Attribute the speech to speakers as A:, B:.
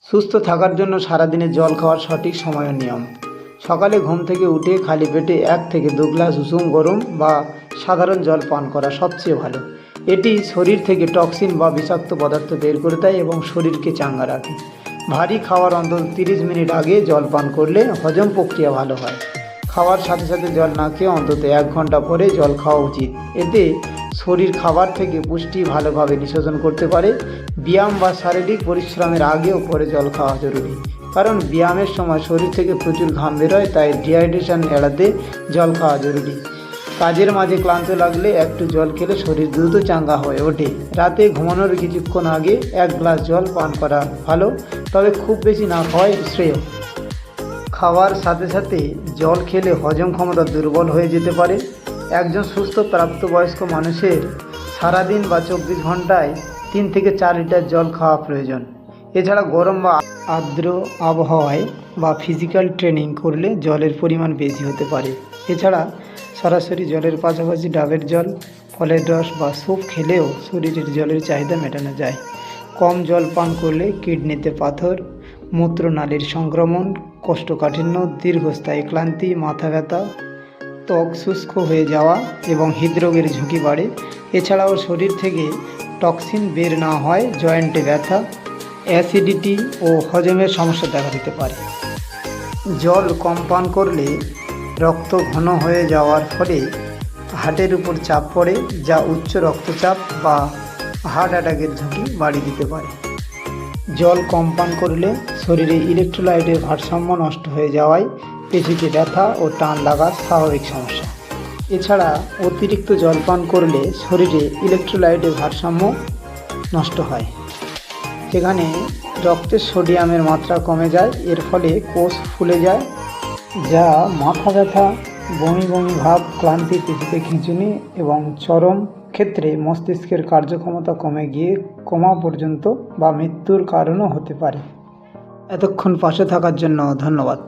A: সুস্থ থাকার জন্য সারাদিনে জল খাওয়ার সঠিক সময় ও নিয়ম। সকালে ঘুম থেকে উঠে খালি পেটে 1 থেকে 2 গ্লাস উষুম গরম বা সাধারণ জল পান করা সবচেয়ে ভালো। এটি শরীর থেকে টক্সিন বা বিষাক্ত পদার্থ বের করে দেয় এবং শরীরকে চাঙ্গা রাখে। ভারী খাওয়ার অন্তত 30 মিনিট আগে জল পান করলে হজম প্রক্রিয়া ভালো হয়। খাওয়ার সাথে সাথে জল না খেয়ে অন্তত 1 ঘন্টা পরে জল খাওয়া উচিত। এতে শরীর খাবার থেকে পুষ্টি ভালোভাবে নিঃশোষণ করতে পারে। ব্যায়াম বা শারীরিক পরিশ্রমের আগে ও পরে জল খাওয়া জরুরি, কারণ ব্যায়ামের সময় শরীর থেকে প্রচুর ঘাম বেরোয়, তাই ডিহাইড্রেশন এড়াতে জল খাওয়া জরুরি। কাজের মাঝে ক্লান্ত লাগলে একটু জল খেলে শরীর দ্রুত চাঙ্গা হয়ে ওঠে। রাতে ঘুমানোর কিছুক্ষণ আগে 1 গ্লাস জল পান করা ভালো, তবে খুব বেশি না খাওয়াই শ্রেয়। খাওয়ার সাথে সাথে জল খেলে হজম ক্ষমতা দুর্বল হয়ে যেতে পারে। একজন সুস্থ প্রাপ্তবয়স্ক মানুষের সারাদিন বা 24 ঘন্টায় 3 থেকে 4 লিটার জল খাওয়া প্রয়োজন। এছাড়া গরম বা আর্দ্র আবহাওয়ায় বা ফিজিক্যাল ট্রেনিং করলে জলের পরিমাণ বেশি হতে পারে। এছাড়া সরাসরি জলের পাশাপাশি ডাবের জল, ফলের রস বা স্যুপ খেলেও শরীরের জলের চাহিদা মেটানো যায়। কম জল পান করলে কিডনিতে পাথর, মূত্রনালীর সংক্রমণ, কোষ্ঠকাঠিন্য, দীর্ঘস্থায়ী ক্লান্তি, মাথা ব্যথা, ত্বক শুষ্ক হয়ে যাওয়া এবং হৃদরোগের ঝুঁকি বাড়ে। এছাড়াও শরীর থেকে টক্সিন বের না হয় জয়েন্টে ব্যথা, অ্যাসিডিটি ও হজমের সমস্যা দেখা দিতে পারে। জল কম পান করলে রক্ত ঘন হয়ে যাওয়ার ফলে হার্টের উপর চাপ পড়ে, যা উচ্চ রক্তচাপ বা হার্ট অ্যাটাকের ঝুঁকি বাড়িয়ে দিতে পারে। জল কম পান করলে শরীরে ইলেকট্রোলাইটের ভারসাম্য নষ্ট হয়ে যাওয়ায় পেশিতে ব্যথা ও টান লাগার স্বাভাবিক সমস্যা। এছাড়া অতিরিক্ত জল পান করলে শরীরে ইলেকট্রোলাইটের ভারসাম্য নষ্ট হয়, যেখানে রক্তের সোডিয়ামের মাত্রা কমে যায়। এর ফলে কোষ ফুলে যায়, যা মাথা ব্যথা, বমি বমি ভাব, ক্লান্তি, পেশিতে খিঁচুনি এবং চরম ক্ষেত্রে মস্তিষ্কের কার্যক্ষমতা কমে গিয়ে কোমা পর্যন্ত বা মৃত্যুর কারণও হতে পারে। এতক্ষণ পাশে থাকার জন্য ধন্যবাদ।